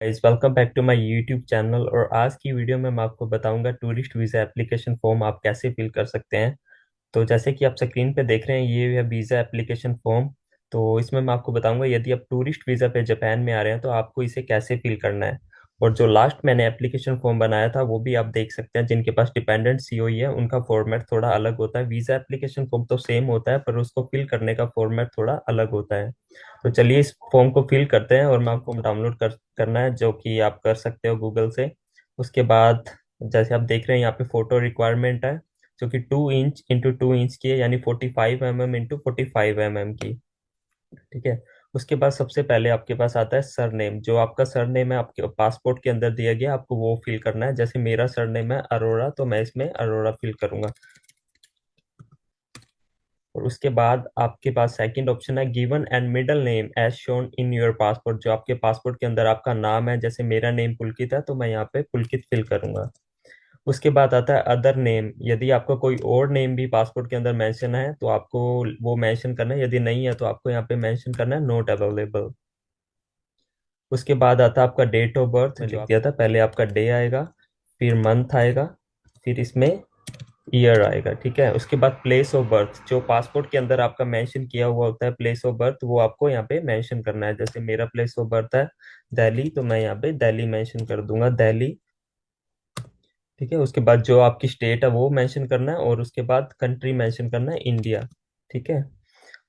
Guys, welcome back to my YouTube channel. और आज की वीडियो में मैं आपको बताऊंगा टूरिस्ट वीज़ा एप्लीकेशन फॉर्म आप कैसे फिल कर सकते हैं। तो जैसे कि आप स्क्रीन पे देख रहे हैं, ये है वीज़ा एप्लीकेशन फॉर्म। तो इसमें मैं आपको बताऊंगा यदि आप टूरिस्ट वीज़ा पे जापान में आ रहे हैं तो आपको इसे कैसे फिल करना है। और जो लास्ट मैंने एप्लीकेशन फॉर्म बनाया था वो भी आप देख सकते हैं। जिनके पास डिपेंडेंट सीओई है उनका फॉर्मेट थोड़ा अलग होता है। वीज़ा एप्लीकेशन फॉर्म तो सेम होता है पर उसको फिल करने का फॉर्मेट थोड़ा अलग होता है। तो चलिए इस फॉर्म को फिल करते हैं और मैं आपको डाउनलोड करना है, जो कि आप कर सकते हो गूगल से। उसके बाद जैसे आप देख रहे हैं यहाँ पे फोटो रिक्वायरमेंट है, जो कि 2 इंच इंटू 2 इंच की है, यानी 45 mm इंटू 45 mm की। ठीक है। उसके बाद सबसे पहले आपके पास आता है सरनेम। जो आपका सरनेम है आपके पासपोर्ट के अंदर दिया गया, आपको वो फिल करना है। जैसे मेरा सरनेम है अरोड़ा, तो मैं इसमें अरोड़ा फिल करूंगा। और उसके बाद आपके पास सेकंड ऑप्शन है given and middle name as shown in your passport. जो आपके पासपोर्ट के अंदर आपका नाम है, जैसे मेरा नेम पुलकित है तो मैं यहाँ पे पुलकित फिल करूंगा। उसके बाद आता है अदर नेम। यदि आपका कोई और नेम भी पासपोर्ट के अंदर मेंशन है तो आपको वो मेंशन करना है। यदि नहीं है तो आपको यहाँ पे मेंशन करना है नॉट अवेलेबल। उसके बाद आता है आपका डेट ऑफ बर्थ। लिख दिया था, पहले आपका डे आएगा, फिर मंथ आएगा, फिर इसमें ईयर आएगा। ठीक है। उसके बाद प्लेस ऑफ बर्थ, जो पासपोर्ट के अंदर आपका मेंशन किया हुआ होता है प्लेस ऑफ बर्थ, वो आपको यहाँ पे मेंशन करना है। जैसे मेरा प्लेस ऑफ बर्थ है दिल्ली, तो मैं यहाँ पे दिल्ली मेंशन कर दूंगा, दिल्ली। ठीक है। उसके बाद जो आपकी स्टेट है वो मेंशन करना है और उसके बाद कंट्री मेंशन करना है, इंडिया। ठीक है।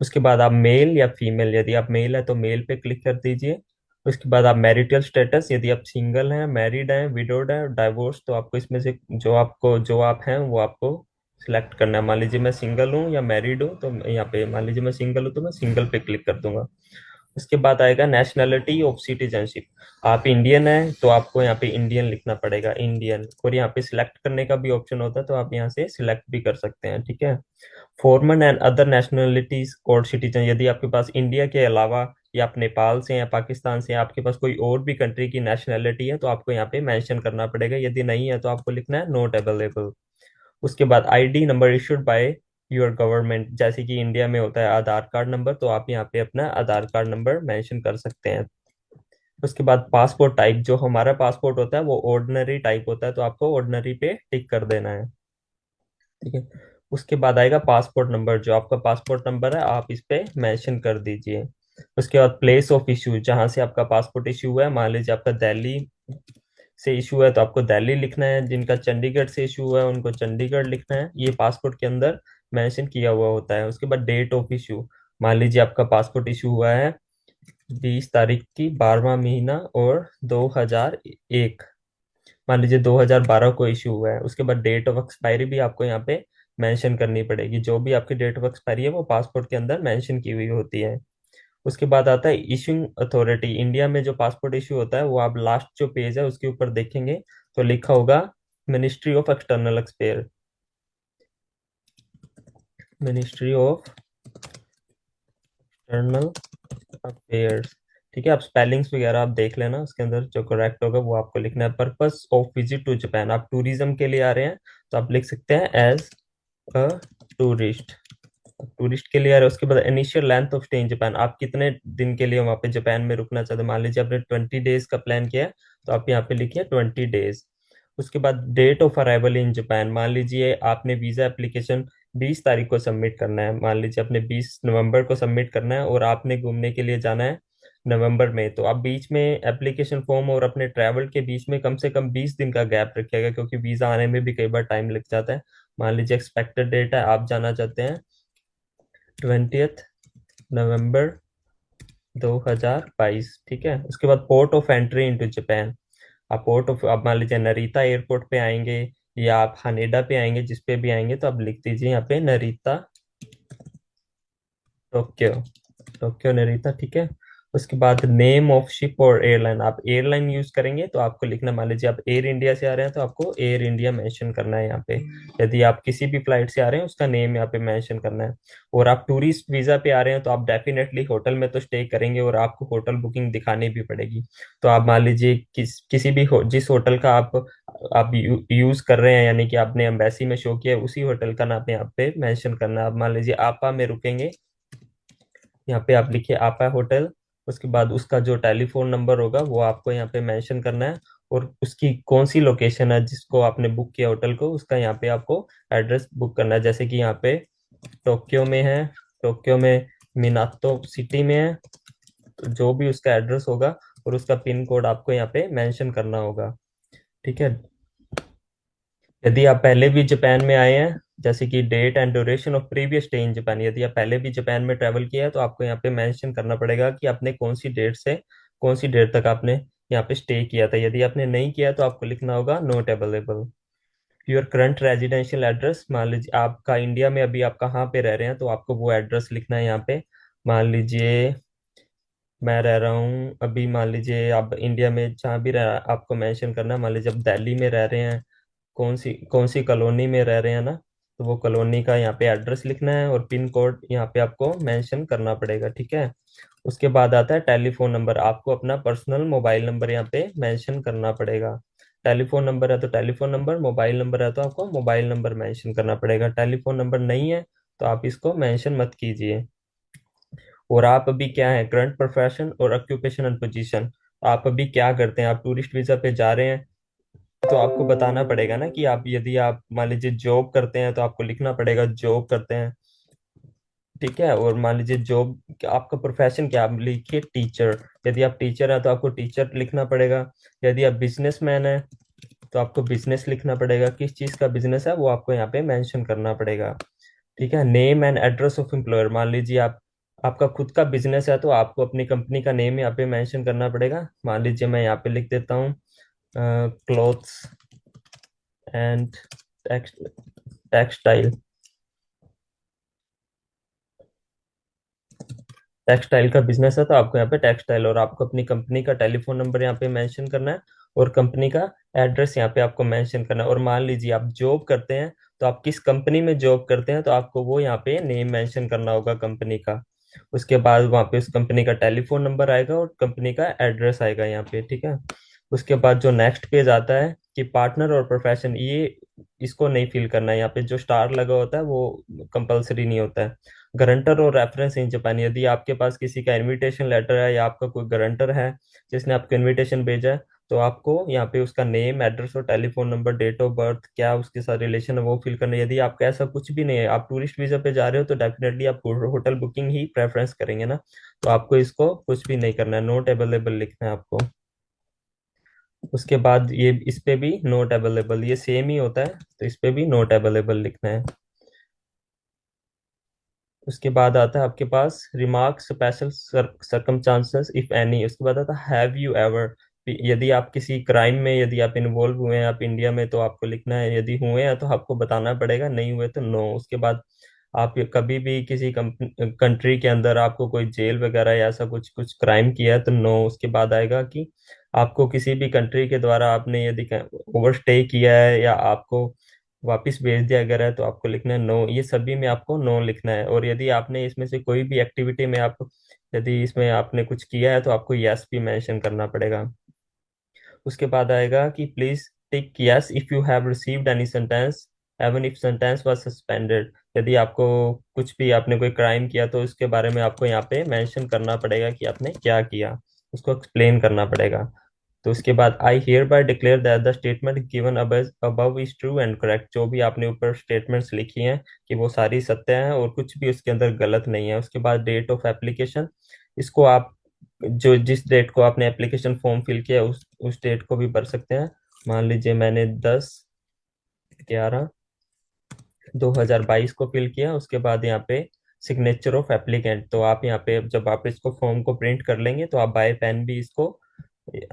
उसके बाद आप मेल या फीमेल, यदि आप मेल है तो मेल पे क्लिक कर दीजिए। उसके बाद आप मैरिटल स्टेटस, यदि आप सिंगल हैं, मैरिड हैं, विडोड हैं, डाइवोर्स, तो आपको इसमें से जो आप हैं वो आपको सिलेक्ट करना है। मान लीजिए मैं सिंगल हूँ या मैरिड हूँ, तो यहाँ पे मान लीजिए मैं सिंगल हूँ तो मैं सिंगल पे क्लिक कर दूंगा। उसके बाद आएगा नेशनैलिटी ऑफ सिटीजनशिप। आप इंडियन हैं तो आपको यहाँ पे इंडियन लिखना पड़ेगा, इंडियन। और यहाँ पे सिलेक्ट करने का भी ऑप्शन होता है, तो आप यहाँ से सिलेक्ट भी कर सकते हैं। ठीक है। फॉरेन एंड अदर नेशनलिटीज और सिटीजन, यदि आपके पास इंडिया के अलावा या आप नेपाल से या पाकिस्तान से या आपके पास कोई और भी कंट्री की नेशनैलिटी है तो आपको यहाँ पे मेंशन करना पड़ेगा। यदि नहीं है तो आपको लिखना है नॉट अवेलेबल। उसके बाद ID number issued by your government. जैसे कि इंडिया में होता है आधार कार्ड नंबर, तो आप यहाँ पे अपना आधार कार्ड नंबर मेंशन कर सकते हैं। उसके बाद पासपोर्ट टाइप, जो हमारा पासपोर्ट होता है वो ऑर्डिनरी टाइप होता है, तो आपको ऑर्डिनरी पे टिक कर देना है। ठीक है। उसके बाद आएगा पासपोर्ट नंबर। जो आपका पासपोर्ट नंबर है आप इस पे मेंशन कर दीजिए। उसके बाद प्लेस ऑफ इशू, जहां से आपका पासपोर्ट इशू हुआ है, मान लीजिए आपका दिल्ली से इशू है तो आपको दिल्ली लिखना है। जिनका चंडीगढ़ से इशू हुआ है उनको चंडीगढ़ लिखना है। ये पासपोर्ट के अंदर मेंशन किया हुआ होता है। उसके बाद डेट ऑफ इशू, मान लीजिए आपका पासपोर्ट इशू हुआ है 20 तारीख की 12वां महीना और 2001, मान लीजिए 2012 को इशू हुआ है। उसके बाद डेट ऑफ एक्सपायरी भी आपको यहाँ पे मेंशन करनी पड़ेगी। जो भी आपकी डेट ऑफ एक्सपायरी है वो पासपोर्ट के अंदर मेंशन की हुई होती है। उसके बाद आता है इशूइंग अथॉरिटी। इंडिया में जो पासपोर्ट इशू होता है वो आप लास्ट जो पेज है उसके ऊपर देखेंगे तो लिखा होगा ministry of external affair, ministry of external affairs. ठीक है। आप स्पेलिंग्स वगैरह आप देख लेना, उसके अंदर जो करेक्ट होगा वो आपको लिखना है। Purpose of visit to Japan, आप टूरिज्म के लिए आ रहे हैं तो आप लिख सकते हैं एज अ टूरिस्ट, टूरिस्ट के लिए आ रहे हैं। उसके बाद initial length of stay in Japan, आप कितने दिन के लिए वहाँ पे जापान में रुकना चाहते हैं। मान लीजिए आपने 20 डेज का प्लान किया है तो आप यहाँ पे लिखिए 20 डेज। उसके बाद date of arrival in Japan, मान लीजिए आपने वीजा एप्लीकेशन 20 तारीख को सबमिट करना है, मान लीजिए आपने 20 नवंबर को सबमिट करना है और आपने घूमने के लिए जाना है नवंबर में, तो आप बीच में एप्लीकेशन फॉर्म और अपने ट्रैवल के बीच में कम से कम 20 दिन का गैप रखिएगा, क्योंकि वीजा आने में भी कई बार टाइम लग जाता है। मान लीजिए एक्सपेक्टेड डेट है, आप जाना चाहते हैं 20 नवंबर 2022। ठीक है। उसके बाद port of entry into Japan, आप मान लीजिए नरीता एयरपोर्ट पे आएंगे या आप हानेडा पे आएंगे, जिस पे भी आएंगे तो आप लिख दीजिए यहाँ पे नरीता टोक्यो, टोक्यो नरीता। ठीक है। उसके बाद नेम ऑफ शिप और एयरलाइन, आप एयरलाइन यूज करेंगे तो आपको लिखना, मान लीजिए आप एयर इंडिया से आ रहे हैं तो आपको एयर इंडिया मेंशन करना है यहाँ पे। यदि आप किसी भी फ्लाइट से आ रहे हैं उसका नेम यहाँ पे मेंशन करना है। और आप टूरिस्ट वीजा पे आ रहे हैं तो आप डेफिनेटली होटल में तो स्टे करेंगे और आपको होटल बुकिंग दिखानी भी पड़ेगी। तो आप मान लीजिए किसी भी जिस होटल का आप यूज कर रहे हैं, यानी कि आपने एम्बेसी में शो किया है, उसी होटल का नाम यहाँ पे मेंशन करना है। आप मान लीजिए आपा में रुकेंगे, यहाँ पे आप लिखिए आपा होटल। उसके बाद उसका जो टेलीफोन नंबर होगा वो आपको यहाँ पे मेंशन करना है, और उसकी कौन सी लोकेशन है जिसको आपने बुक किया होटल को, उसका यहाँ पे आपको एड्रेस बुक करना है। जैसे कि यहाँ पे टोक्यो में है, टोक्यो में मिनातो सिटी में है, तो जो भी उसका एड्रेस होगा और उसका पिन कोड आपको यहाँ पे मेंशन करना होगा। ठीक है। यदि आप पहले भी जापान में आए हैं, जैसे कि date and duration of previous stay in Japan, यदि आप पहले भी जापान में ट्रैवल किया है तो आपको यहाँ पे मेंशन करना पड़ेगा कि आपने कौन सी डेट से कौन सी डेट तक आपने यहाँ पे स्टे किया था। यदि आपने नहीं किया तो आपको लिखना होगा not available. Your current residential address, मान लीजिए आपका इंडिया में अभी आप कहाँ पे रह रहे हैं तो आपको वो एड्रेस लिखना है यहाँ पे। मान लीजिए मैं रह रहा हूँ अभी, मान लीजिए आप इंडिया में जहाँ भी रह आपको मेंशन करना है। मान लीजिए आप दिल्ली में रह रहे हैं, कौन सी कॉलोनी में रह रहे हैं ना, तो वो कॉलोनी का यहाँ पे एड्रेस लिखना है और पिन कोड यहाँ पे आपको मेंशन करना पड़ेगा। ठीक है। उसके बाद आता है टेलीफोन नंबर, आपको अपना पर्सनल मोबाइल नंबर यहाँ पे मेंशन करना पड़ेगा। टेलीफोन नंबर है तो टेलीफोन नंबर, मोबाइल नंबर है तो आपको मोबाइल नंबर मेंशन करना पड़ेगा। टेलीफोन नंबर नहीं है तो आप इसको मेंशन मत कीजिए। और आप अभी क्या है, करंट प्रोफेशन और ऑक्यूपेशन एंड पोजीशन, आप अभी क्या करते हैं, आप टूरिस्ट वीजा पे जा रहे हैं तो आपको बताना पड़ेगा ना कि आप, यदि आप मान लीजिए जॉब करते हैं तो आपको लिखना पड़ेगा जॉब करते हैं। ठीक है। और मान लीजिए जॉब आपका प्रोफेशन क्या, आप लिखिए टीचर, यदि आप टीचर हैं तो आपको टीचर लिखना पड़ेगा। यदि आप बिजनेसमैन हैं तो आपको बिजनेस लिखना पड़ेगा, किस चीज़ का बिजनेस है वो आपको यहाँ पे मेंशन करना पड़ेगा। ठीक है। Name and address of employer, मान लीजिए आप, आपका खुद का बिजनेस है तो आपको अपनी कंपनी का नेम यहाँ पे मेंशन करना पड़ेगा। मान लीजिए मैं यहाँ पे लिख देता हूँ क्लोथ्स एंड टेक्सटाइल, टेक्सटाइल का बिजनेस है तो आपको यहाँ पे टेक्सटाइल, और आपको अपनी कंपनी का टेलीफोन नंबर यहाँ पे मेंशन करना है और कंपनी का एड्रेस यहाँ पे आपको मेंशन करना है। और मान लीजिए आप जॉब करते हैं तो आप किस कंपनी में जॉब करते हैं तो आपको वो यहाँ पे नेम मेंशन करना होगा कंपनी का। उसके बाद वहाँ पे उस कंपनी का टेलीफोन नंबर आएगा और कंपनी का एड्रेस आएगा यहाँ पे। ठीक है। उसके बाद जो नेक्स्ट पेज आता है कि पार्टनर और प्रोफेशन, ये इसको नहीं फिल करना है, यहाँ पे जो स्टार लगा होता है वो कंपलसरी नहीं होता है। गारंटर और रेफरेंस इन जापान, यदि आपके पास किसी का इनविटेशन लेटर है या आपका कोई गारंटर है जिसने आपको इनविटेशन भेजा है तो आपको यहाँ पे उसका नेम, एड्रेस और telephone number, date of birth, क्या उसके साथ रिलेशन है वो फिल करना है। यदि आपका ऐसा कुछ भी नहीं है, आप टूरिस्ट वीजा पे जा रहे हो तो डेफिनेटली आप होटल बुकिंग ही प्रेफरेंस करेंगे ना, तो आपको इसको कुछ भी नहीं करना है, नोट अवेलेबल लिखना है आपको। उसके बाद ये इस पे भी नोट अवेलेबल, ये सेम ही होता है तो इस पे भी नोट अवेलेबल लिखना है। उसके बाद आता है आपके पास remark special circumstances if any, उसके बाद आता है हैव यू एवर, यदि आप किसी क्राइम में यदि आप इन्वॉल्व हुए हैं आप इंडिया में तो आपको लिखना है, यदि हुए हैं तो आपको बताना पड़ेगा, नहीं हुए तो नो। उसके बाद आप कभी भी किसी कंट्री के अंदर आपको कोई जेल वगैरह या ऐसा कुछ कुछ क्राइम किया है तो नो। उसके बाद आएगा कि आपको किसी भी कंट्री के द्वारा आपने यदि ओवर स्टे किया है या आपको वापस भेज दिया अगर है तो आपको लिखना है नो। ये सभी में आपको नो लिखना है। और यदि आपने इसमें से कोई भी एक्टिविटी में आप, यदि इसमें आपने कुछ किया है तो आपको यस भी मेंशन करना पड़ेगा। उसके बाद आएगा कि please tick yes if you have received any sentence even if sentence was suspended, यदि आपको कुछ भी आपने कोई क्राइम किया तो उसके बारे में आपको यहाँ पे मेंशन करना पड़ेगा कि आपने क्या किया, उसको एक्सप्लेन करना पड़ेगा। तो उसके बाद I hear bye declare that the statement given above is true and correct, जो भी आपने ऊपर स्टेटमेंट्स लिखी हैं कि वो सारी सत्य हैं और कुछ भी उसके अंदर गलत नहीं है। उसके बाद डेट ऑफ एप्लीकेशन, इसको आप जो जिस डेट को आपने एप्लीकेशन फॉर्म फिल किया उस डेट को भी भर सकते हैं। मान लीजिए मैंने 10/11/2022 को फिल किया। उसके बाद यहाँ पे सिग्नेचर ऑफ एप्लीकेंट, तो आप यहाँ पे जब आप इसको फॉर्म को प्रिंट कर लेंगे तो आप बाय पेन भी इसको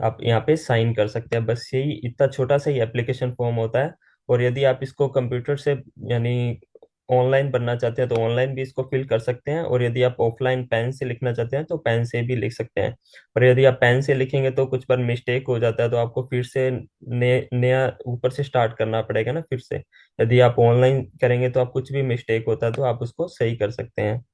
आप यहाँ पे साइन कर सकते हैं। बस यही इतना छोटा सा ही एप्लीकेशन फॉर्म होता है। और यदि आप इसको कंप्यूटर से यानी ऑनलाइन बनना चाहते हैं तो ऑनलाइन भी इसको फिल कर सकते हैं, और यदि आप ऑफलाइन पेन से लिखना चाहते हैं तो पेन से भी लिख सकते हैं। और यदि आप पेन से लिखेंगे तो कुछ बार मिस्टेक हो जाता है तो आपको फिर से नया ऊपर से स्टार्ट करना पड़ेगा ना फिर से। यदि आप ऑनलाइन करेंगे तो आप कुछ भी मिस्टेक होता है तो आप उसको सही कर सकते हैं।